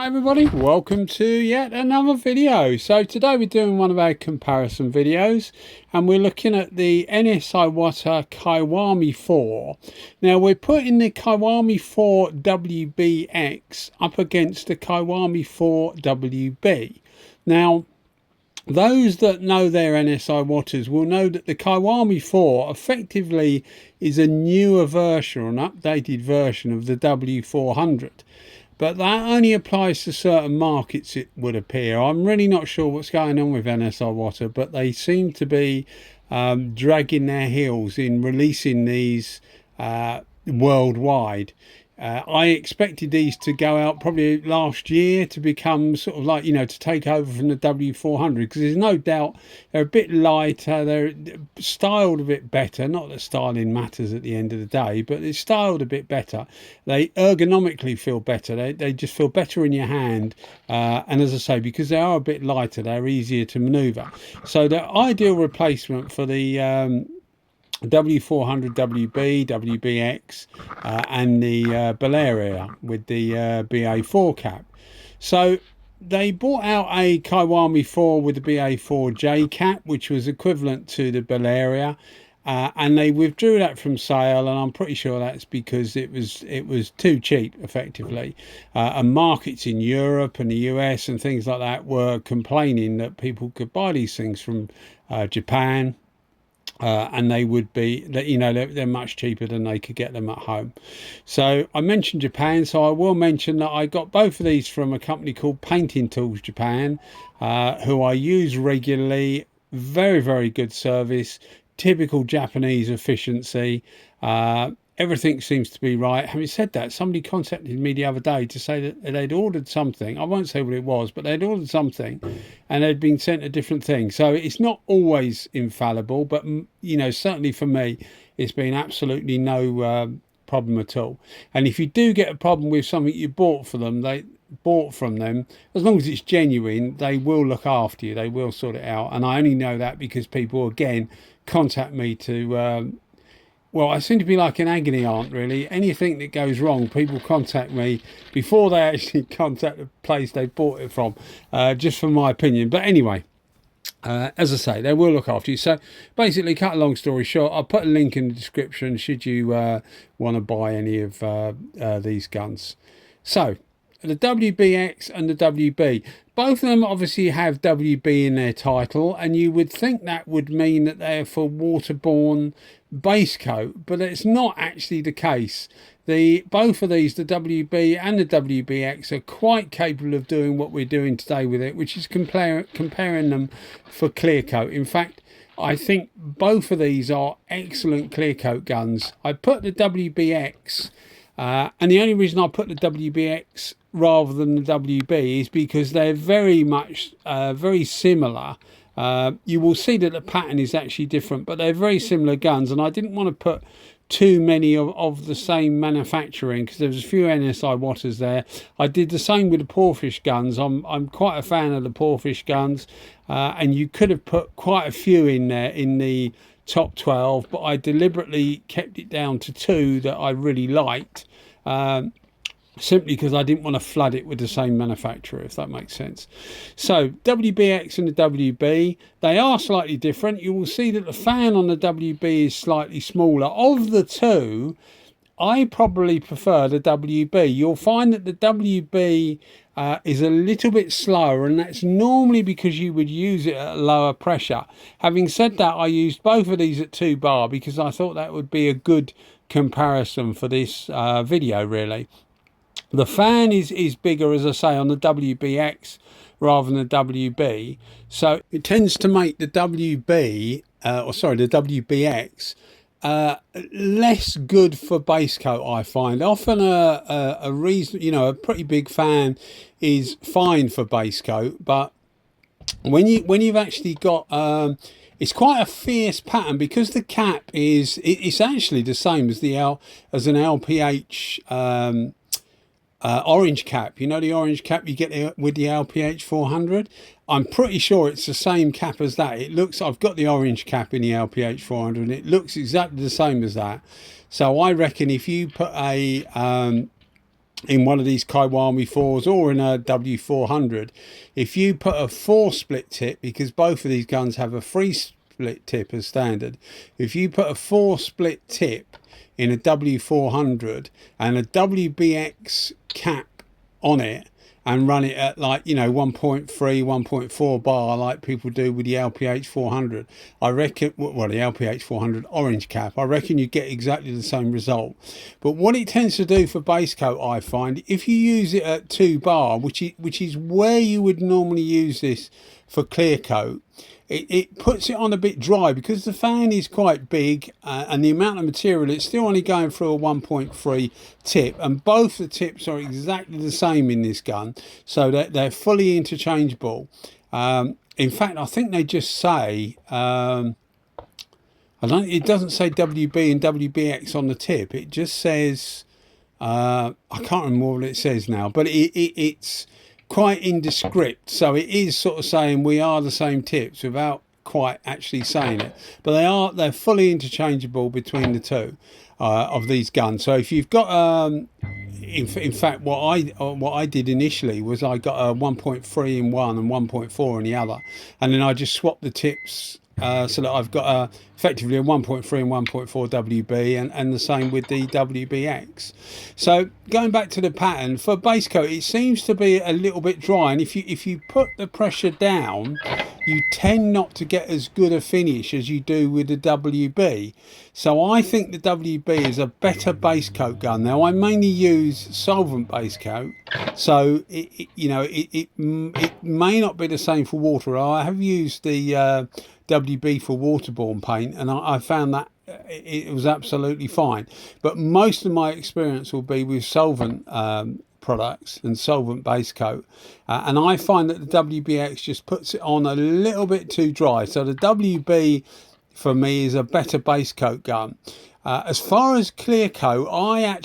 Hi everybody, welcome to yet another video. So today we're doing one of our comparison videos and we're looking at the Anest Iwata Kiwami4. Now we're putting the Kiwami4 WBX up against the Kiwami4 WB. Now those that know their Anest Iwatas will know that the Kiwami4 effectively is a newer version or an updated version of the W400. But that only applies to certain markets, it would appear. I'm really not sure what's going on with Anest Iwata, but they seem to be dragging their heels in releasing these worldwide. I expected these to go out probably last year to become sort of like, you know, to take over from the W400, because there's no doubt they're a bit lighter, they're styled a bit better. Not that styling matters at the end of the day, but it's styled a bit better. They ergonomically feel better, they just feel better in your hand, and as I say, because they are a bit lighter, they're easier to maneuver. So the ideal replacement for the W400 WB, WBX, and the Balearia with the BA4 cap. So they brought out a Kiwami4 with the BA4J cap, which was equivalent to the Balearia, and they withdrew that from sale, and I'm pretty sure that's because it was too cheap, effectively. And markets in Europe and the US and things like that were complaining that people could buy these things from Japan. And they would be, you know, they're much cheaper than they could get them at home. So I mentioned Japan, so I will mention that I got both of these from a company called Painting Tools Japan, who I use regularly. Very, very good service, typical Japanese efficiency. Everything seems to be right. Having said that, somebody contacted me the other day to say that they'd ordered something. I won't say what it was, but they'd ordered something and they'd been sent a different thing. So it's not always infallible, but, you know, certainly for me, it's been absolutely no problem at all. And if you do get a problem with something you bought from them, as long as it's genuine, they will look after you. They will sort it out. And I only know that because people, again, contact me to... well, I seem to be like an agony aunt, really. Anything that goes wrong, people contact me before they actually contact the place they bought it from, just for my opinion. But anyway, as I say, they will look after you. So basically, cut a long story short, I'll put a link in the description should you want to buy any of these guns. So the WBX and the WB, both of them obviously have WB in their title, and you would think that would mean that they're for waterborne base coat, but it's not actually the case. Both of these, the WB and the WBX, are quite capable of doing what we're doing today with it, which is comparing them for clear coat. In fact, I think both of these are excellent clear coat guns. I put the WBX, and the only reason I put the WBX rather than the WB is because they're very much very similar. You will see that the pattern is actually different, but they're very similar guns, and I didn't want to put too many of the same manufacturing because there was a few Anest Iwatas there. I did the same with the Porfish guns. I'm quite a fan of the Porfish guns, and you could have put quite a few in there in the top 12, but I deliberately kept it down to two that I really liked, simply because I didn't want to flood it with the same manufacturer, if that makes sense. So WBX and the WB, they are slightly different. You will see that the fan on the WB is slightly smaller. Of the two, I probably prefer the WB. You'll find that the WB is a little bit slower, and that's normally because you would use it at a lower pressure. Having said that, I used both of these at 2 bar because I thought that would be a good comparison for this video, really. The fan is bigger, as I say, on the WBX rather than the WB, so it tends to make the WB, the WBX, less good for base coat. I find often a reason, you know, a pretty big fan is fine for base coat, but when you've actually got it's quite a fierce pattern because the cap it's actually the same as as an LPH orange cap. You know, the orange cap you get with the LPH 400. I'm pretty sure it's the same cap as that. It looks, I've got the orange cap in the LPH 400 and it looks exactly the same as that. So I reckon if you put a in one of these Kiwami 4s or in a W400, if you put a 4 split tip, because both of these guns have a 3 split tip as standard, if you put a 4 split tip in a W400 and a WBX cap on it and run it at, like, you know, 1.3 1.4 bar like people do with the LPH 400, I reckon, well, the LPH 400 orange cap, I reckon you get exactly the same result. But what it tends to do for base coat, I find, if you use it at 2 bar, which is where you would normally use this for clear coat, it puts it on a bit dry, because the fan is quite big, and the amount of material, it's still only going through a 1.3 tip, and both the tips are exactly the same in this gun, so that they're fully interchangeable. In fact, I think they just say, it doesn't say WB and WBX on the tip, it just says, I can't remember what it says now, but it's quite indescript, so it is sort of saying we are the same tips without quite actually saying it, but they're fully interchangeable between the two of these guns. So if you've got in fact what I did initially was I got a 1.3 in one and 1.4 in the other, and then I just swapped the tips so that I've got effectively a 1.3 and 1.4 WB, and the same with the WBX. So going back to the pattern for base coat, it seems to be a little bit dry, and if you put the pressure down, you tend not to get as good a finish as you do with the WB. So I think the WB is a better base coat gun. Now, I mainly use solvent base coat, so it may not be the same for water. I have used the WB for waterborne paint, and I found that it was absolutely fine. But most of my experience will be with solvent products and solvent base coat, and I find that the WBX just puts it on a little bit too dry. So the WB for me is a better base coat gun. As far as clear coat, I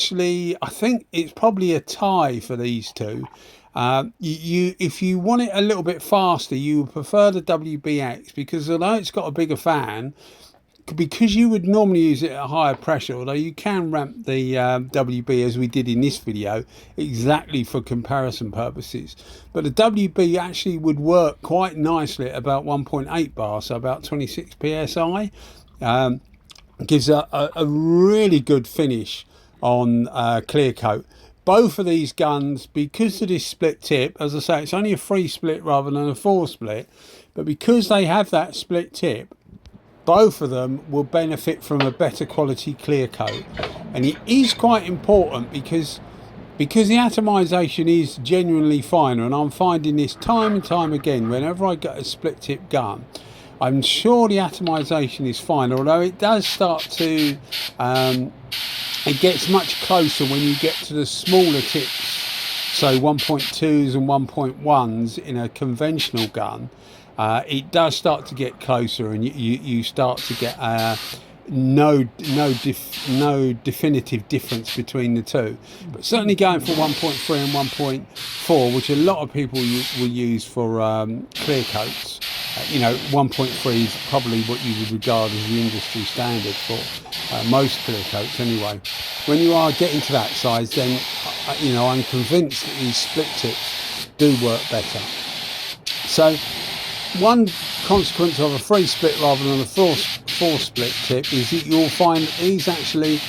think it's probably a tie for these two. If you want it a little bit faster, you would prefer the WBX, because although it's got a bigger fan, because you would normally use it at higher pressure, although you can ramp the WB as we did in this video exactly for comparison purposes, but the WB actually would work quite nicely at about 1.8 bar, so about 26 psi. Gives a really good finish on clear coat. Both of these guns, because of this split tip, as I say, it's only a 3 split rather than a 4 split, but because they have that split tip, both of them will benefit from a better quality clear coat. And it is quite important, because the atomization is genuinely finer, and I'm finding this time and time again whenever I get a split tip gun. I'm sure the atomization is finer, although it does start to it gets much closer when you get to the smaller tips, so 1.2s and 1.1s in a conventional gun. It does start to get closer, and you start to get no definitive difference between the two. But certainly going for 1.3 and 1.4, which a lot of people will use for clear coats, 1.3 is probably what you would regard as the industry standard for most clear coats anyway. When you are getting to that size, then I'm convinced that these split tips do work better. So one consequence of a 3 split rather than a 4 split tip is that you'll find that these actually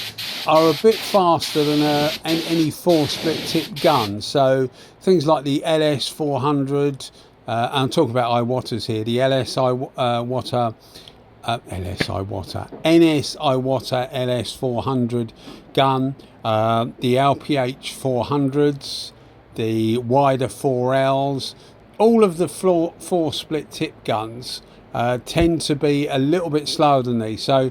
are a bit faster than any 4 split tip gun. So things like the LS 400, I'm talking about Iwatas here, the Anest Iwata LS 400 gun, the LPH 400s, the wider 4Ls, all of the 4 split tip guns tend to be a little bit slower than these. So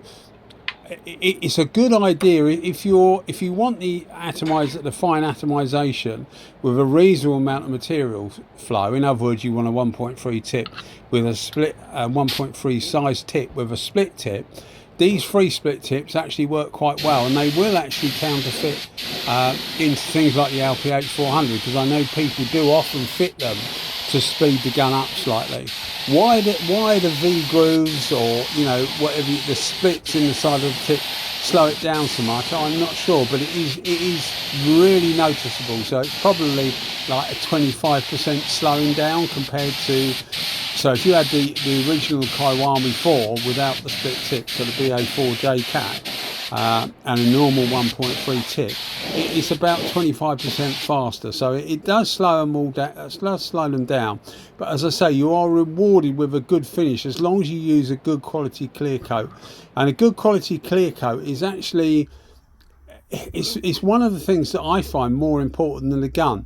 it's a good idea if you want the fine atomization with a reasonable amount of material flow. In other words, you want a 1.3 tip with a split 1.3 size tip with a split tip. These 3 split tips actually work quite well, and they will actually counterfeit into things like the LPH 400, because I know people do often fit them to speed the gun up slightly. Why the V grooves, or whatever, the splits in the side of the tip slow it down so much, I'm not sure, but it is really noticeable. So it's probably like a 25% slowing down compared to, so if you had the original Kiwami 4 without the split tip, so the BA4J cap, and a normal 1.3 tip, it's about 25% faster. So it does slow them all down, slow them down. But as I say, you are rewarded with a good finish as long as you use a good quality clear coat. And a good quality clear coat is actually, it's one of the things that I find more important than the gun.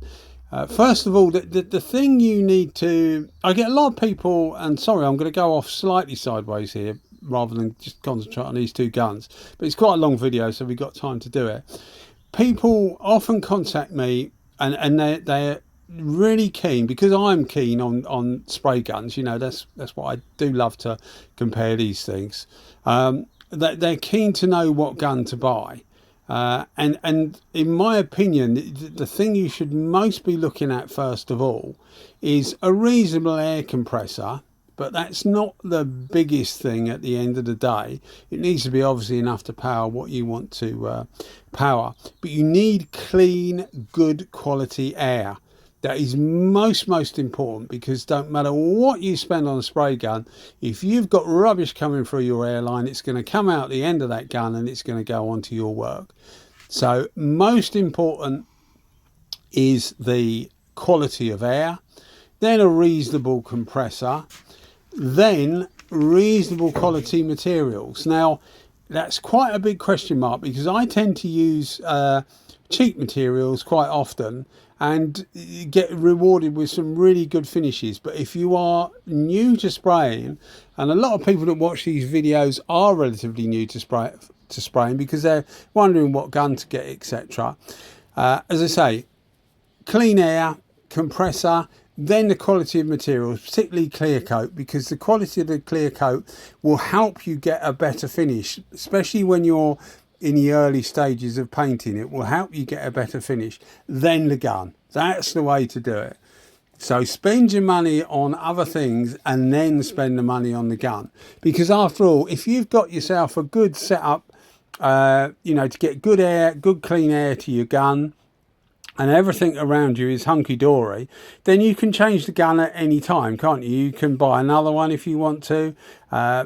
First of all, the thing you need to, I get a lot of people, and sorry, I'm going to go off slightly sideways here rather than just concentrate on these two guns, but it's quite a long video, so we've got time to do it. People often contact me and they're really keen, because I'm keen on spray guns, you know, that's what I do, love to compare these things. They're keen to know what gun to buy. And in my opinion, the thing you should most be looking at first of all is a reasonable air compressor, but that's not the biggest thing at the end of the day. It needs to be obviously enough to power what you want to power, but you need clean, good quality air. That is most important, because don't matter what you spend on a spray gun, if you've got rubbish coming through your airline, it's going to come out the end of that gun and it's going to go onto your work. So most important is the quality of air, then a reasonable compressor, then reasonable quality materials. Now that's quite a big question mark, because I tend to use cheap materials quite often and get rewarded with some really good finishes. But if you are new to spraying, and a lot of people that watch these videos are relatively new to spraying because they're wondering what gun to get, etc. As I say, clean air, compressor, then the quality of materials, particularly clear coat, because the quality of the clear coat will help you get a better finish, especially when you're in the early stages of painting. It will help you get a better finish. Then the gun. That's the way to do it. So spend your money on other things and then spend the money on the gun, because after all, if you've got yourself a good setup, you know, to get good air, good clean air to your gun, and everything around you is hunky-dory, then you can change the gun at any time, can't you? You can buy another one if you want to,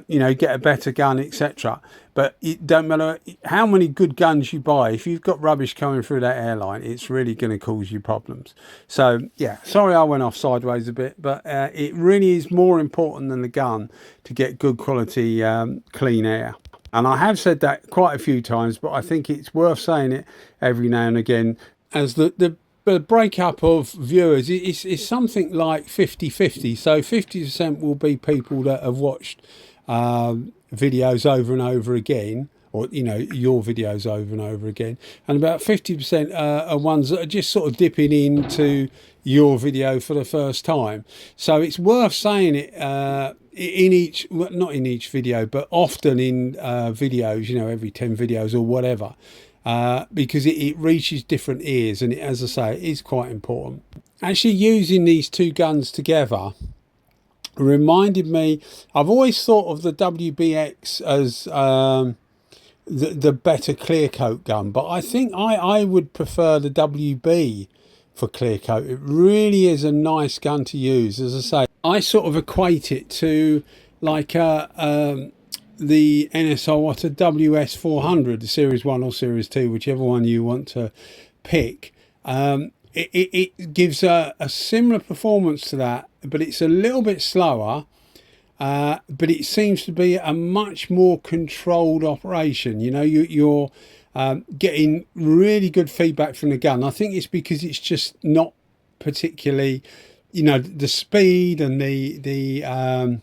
you know, get a better gun, etc. But it don't matter how many good guns you buy, if you've got rubbish coming through that airline, it's really going to cause you problems. So yeah, sorry I went off sideways a bit, but it really is more important than the gun to get good quality clean air. And I have said that quite a few times, but I think it's worth saying it every now and again, as the breakup of viewers is something like 50-50. So 50% will be people that have watched videos over and over again, or you know, your videos over and over again, and about 50% are ones that are just sort of dipping into your video for the first time. So it's worth saying it in each, well, not in each video, but often in videos, you know, every 10 videos or whatever. Because it reaches different ears, and as I say, it is quite important. Actually using these two guns together reminded me, I've always thought of the WBX as the better clear coat gun, but I think I would prefer the WB for clear coat. It really is a nice gun to use. As I say, I sort of equate it to like the Anest Iwata WS400, the Series 1 or Series 2, whichever one you want to pick. It gives a similar performance to that, but it's a little bit slower, but it seems to be a much more controlled operation. You know, you're getting really good feedback from the gun. I think it's because it's just not particularly, you know, the speed and the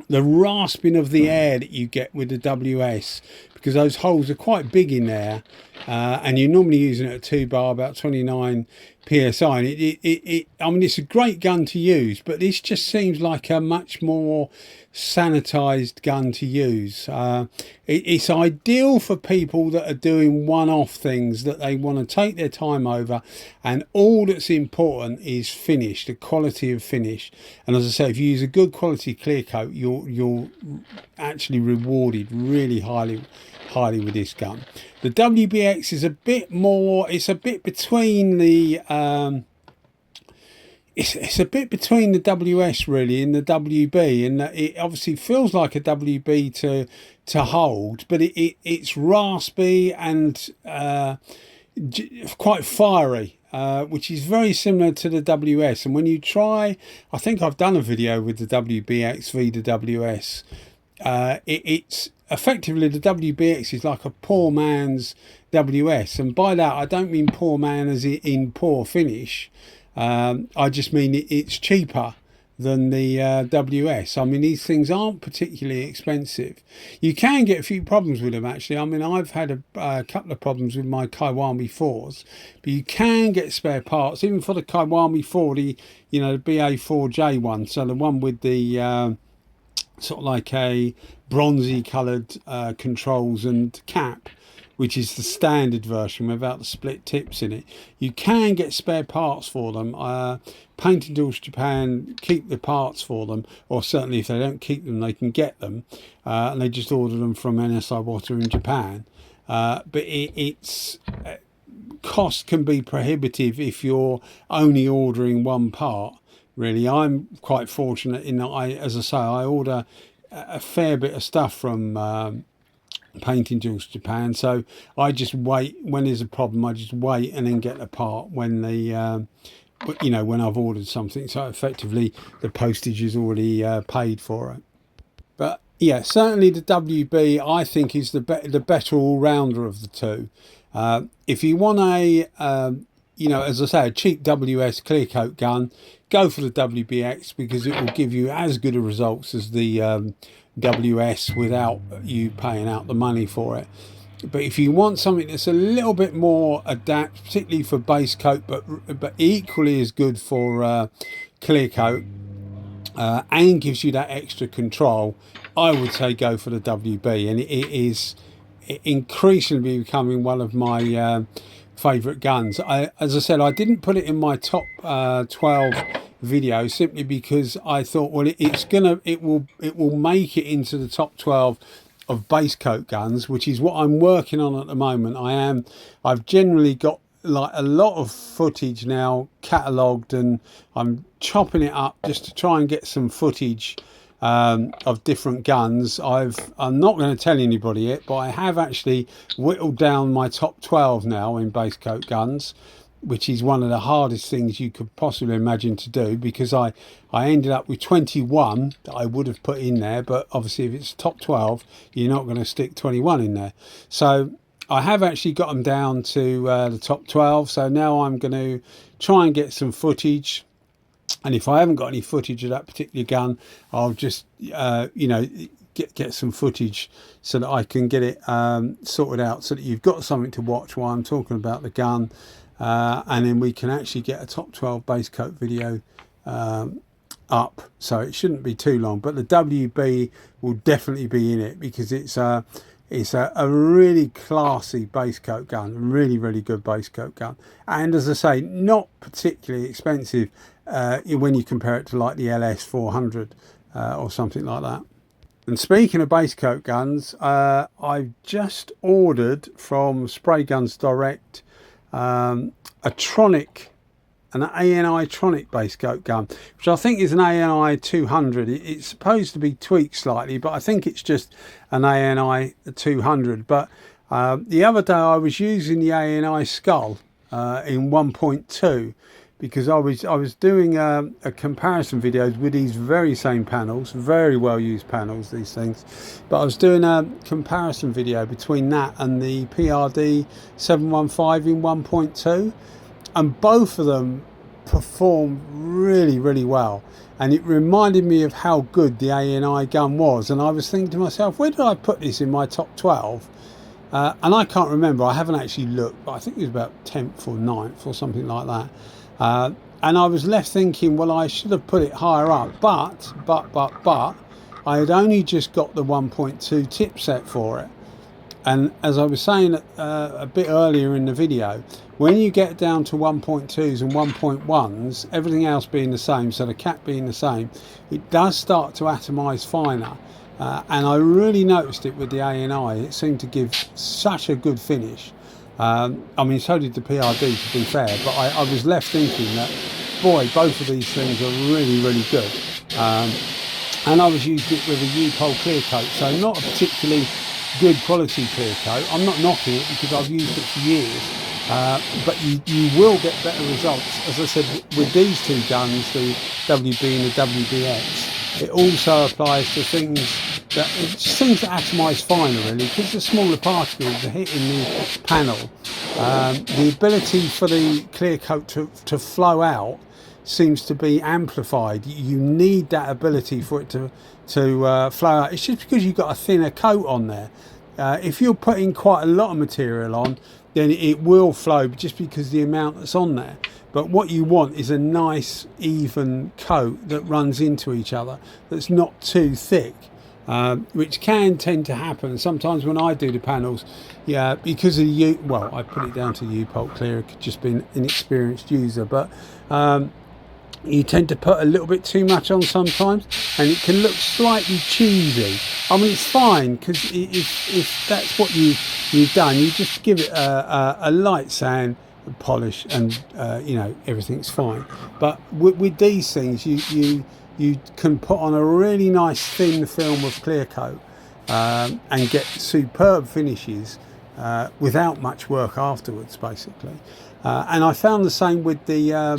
rasping of the air that you get with the WS, because those holes are quite big in there, and you're normally using it at 2 bar, about 29 PSI. And I mean, it's a great gun to use, but this just seems like a much more sanitized gun to use. It's ideal for people that are doing one-off things that they want to take their time over, and all that's important is finish, the quality of finish. And as I say, if you use a good quality clear coat, you're actually rewarded really highly with this gun. The WBX is a bit more, it's a bit between the it's a bit between the WS really and the WB, and it obviously feels like a WB to hold, but it's raspy and quite fiery, which is very similar to the WS. And when you try, I think I've done a video with the WBX v the WS, it's effectively, the WBX is like a poor man's WS, and by that I don't mean poor man as in poor finish. I just mean it's cheaper than the WS. I mean, these things aren't particularly expensive. You can get a few problems with them actually. I mean, I've had a couple of problems with my Kiwami4s, but you can get spare parts even for the Kiwami4, the BA4J one, so the one with the sort of like a bronzy coloured controls and cap, which is the standard version without the split tips in it. You can get spare parts for them. Painting Tools Japan keep the parts for them, or certainly if they don't keep them, they can get them, and they just order them from Anest Iwata in Japan. But it's cost can be prohibitive if you're only ordering one part. Really, I'm quite fortunate in that I order a fair bit of stuff from Painting Tools Japan, so I just wait when there's a problem. I just wait and then get the part when when I've ordered something. So effectively, the postage is already paid for it. But yeah, certainly the WB I think is the better all rounder of the two. If you want a as I say, a cheap WS clear coat gun, go for the WBX because it will give you as good a results as the WS without you paying out the money for it. But if you want something that's a little bit more adapt, particularly for base coat, but equally as good for clear coat, and gives you that extra control, I would say go for the WB. And it is increasingly becoming one of my favourite guns. As I said, I didn't put it in my top 12 video simply because I thought, well, it will make it into the top 12 of base coat guns, which is what I'm working on at the moment. I've generally got like a lot of footage now catalogued, and I'm chopping it up just to try and get some footage of different guns. I'm not going to tell anybody yet, but I have actually whittled down my top 12 now in base coat guns, which is one of the hardest things you could possibly imagine to do, because I ended up with 21 that I would have put in there, but obviously if it's top 12 you're not going to stick 21 in there. So I have actually got them down to the top 12, so now I'm going to try and get some footage. And if I haven't got any footage of that particular gun, I'll just get some footage so that I can get it sorted out, so that you've got something to watch while I'm talking about the gun, and then we can actually get a top 12 base coat video up. So it shouldn't be too long, but the WB will definitely be in it because it's a really classy base coat gun, really good base coat gun, and as I say, not particularly expensive when you compare it to like the LS400 or something like that. And speaking of base coat guns, I've just ordered from Sprayguns Direct an ANI Tronic base coat gun, which I think is an ANI 200. It's supposed to be tweaked slightly, but I think it's just an ANI 200. But the other day I was using the ANI Skull in 1.2 because I was doing a comparison videos with these very same panels, very well used panels, these things. But I was doing a comparison video between that and the PRD 715 in 1.2. And both of them performed really well, and it reminded me of how good the ANI gun was. And I was thinking to myself, where did I put this in my top 12? And I can't remember, I haven't actually looked, but I think it was about 10th or 9th or something like that. And I was left thinking, well, I should have put it higher up, but I had only just got the 1.2 tip set for it. And as I was saying a bit earlier in the video, when you get down to 1.2s and 1.1s, everything else being the same, so the cap being the same, it does start to atomise finer. And I really noticed it with the ANI. It seemed to give such a good finish. I mean, so did the PRD, to be fair, but I was left thinking that, boy, both of these things are really, really good. And I was using it with a U-pole clear coat, so not a particularly good quality clear coat. I'm not knocking it because I've used it for years, but you will get better results. As I said, with these two guns, the WB and the WBX, it also applies to things that atomise finer, really, because the smaller particles are hitting the panel. The ability for the clear coat to flow out seems to be amplified. You need that ability for it to flow out. It's just because you've got a thinner coat on there. If you're putting quite a lot of material on, then it will flow just because the amount that's on there. But what you want is a nice even coat that runs into each other, that's not too thick, which can tend to happen sometimes when I do the panels. Yeah, because of well, I put it down to U-pole clear, it could just be an inexperienced user, but you tend to put a little bit too much on sometimes, and it can look slightly cheesy. I mean, it's fine, because if that's what you've done, you just give it a light sand, polish, and you know, everything's fine. But with these things, you can put on a really nice thin film of clear coat and get superb finishes without much work afterwards, basically. And I found the same with the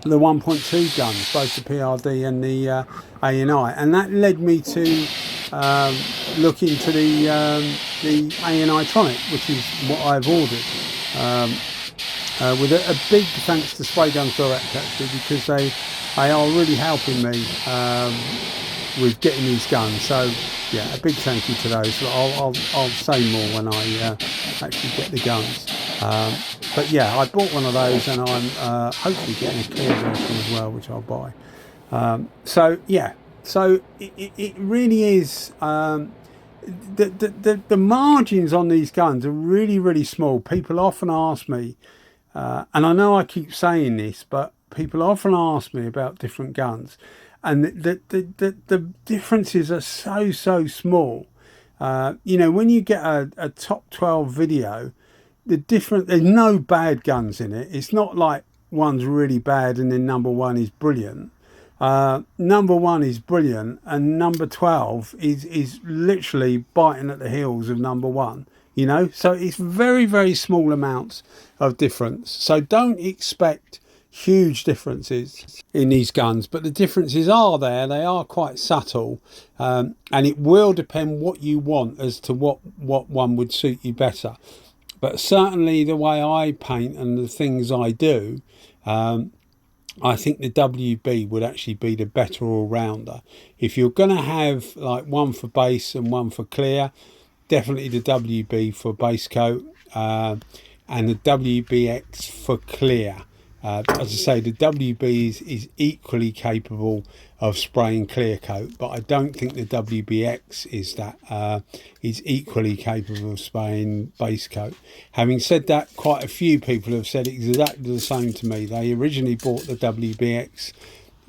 1.2 guns, both the PRD and the ANI, and that led me to look into the ANI Tronic, which is what I've ordered. With a big thanks to Sprayguns Direct, actually, because they are really helping me with getting these guns. So yeah, a big thank you to those. I'll say more when I actually get the guns. But yeah, I bought one of those, and I'm hopefully getting a clear version as well, which I'll buy. So yeah, so it really is. The margins on these guns are really, really small. People often ask me, and I know I keep saying this, but people often ask me about different guns, and the differences are so small. You know, when you get a top 12 video, there's no bad guns in it. It's not like one's really bad and then number one is brilliant. Number one is brilliant, and number 12 is literally biting at the heels of number one, you know. So it's very, very small amounts of difference, so don't expect huge differences in these guns, but the differences are there. They are quite subtle, and it will depend what you want as to what one would suit you better. But certainly the way I paint and the things I do, I think the WB would actually be the better all-rounder. If you're going to have like one for base and one for clear, definitely the WB for base coat and the WBX for clear. As I say, the WB is equally capable of spraying clear coat, but I don't think the WBX is equally capable of spraying base coat. Having said that, quite a few people have said exactly the same to me. They originally bought the WBX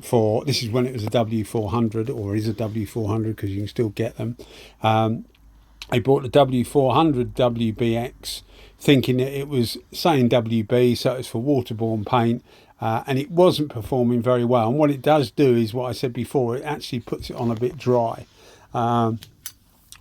for, this is when it was a W400, or is a W400 because you can still get them. They bought the W400 WBX thinking that it was saying WB, so it's for waterborne paint, and it wasn't performing very well. And what it does do is what I said before, it actually puts it on a bit dry.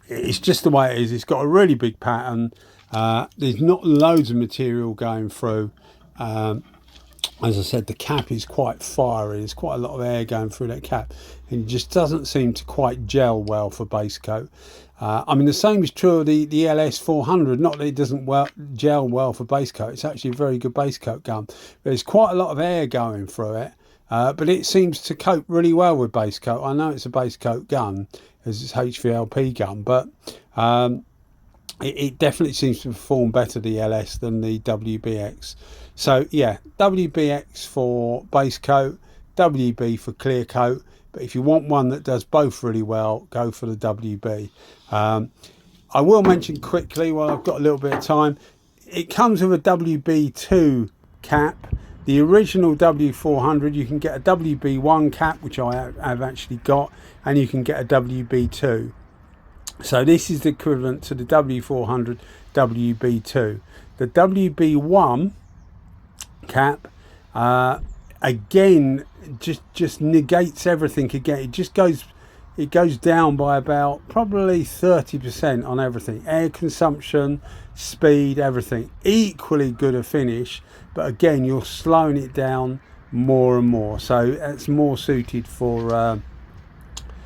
It's just the way it is. It's got a really big pattern. There's not loads of material going through. As I said, the cap is quite fiery. There's quite a lot of air going through that cap, and it just doesn't seem to quite gel well for base coat. I mean, the same is true of the LS400. Not that it doesn't gel well for base coat. It's actually a very good base coat gun. There's quite a lot of air going through it, but it seems to cope really well with base coat. I know it's a base coat gun, as it's HVLP gun, but it definitely seems to perform better, the LS, than the WBX. So yeah, WBX for base coat, WB for clear coat. But if you want one that does both really well, go for the WB. I will mention quickly, while I've got a little bit of time, it comes with a WB2 cap. The original W400, you can get a WB1 cap, which I have actually got, and you can get a WB2. So this is the equivalent to the W400 WB2. The WB1 cap, again, just negates everything again. It goes down by about probably 30% on everything. Air consumption, speed, everything. Equally good a finish, but again, you're slowing it down more and more. So it's more suited for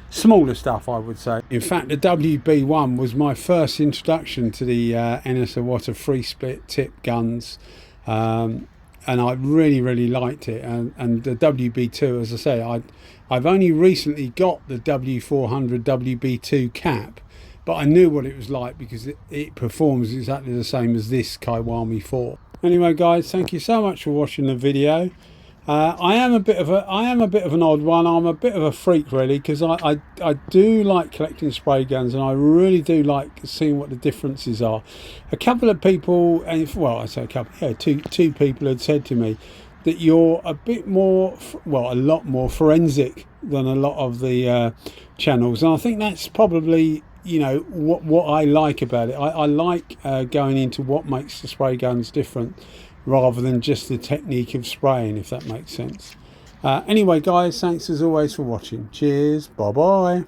smaller stuff, I would say. In fact, the WB1 was my first introduction to the Anest Iwata free split tip guns, and I really liked it. And the WB2, as I say, I've only recently got the W400 WB2 cap, but I knew what it was like because it performs exactly the same as this Kiwami 4. Anyway, guys, thank you so much for watching the video. I am a bit of an odd one. I'm a bit of a freak, really, because I do like collecting spray guns, and I really do like seeing what the differences are. A couple of people, and well, I say a couple, yeah, two people had said to me that you're a bit more, well, a lot more forensic than a lot of the channels, and I think that's probably, you know, what I like about it. I like going into what makes the spray guns different, rather than just the technique of spraying, if that makes sense. Anyway, guys, thanks as always for watching. Cheers, bye bye.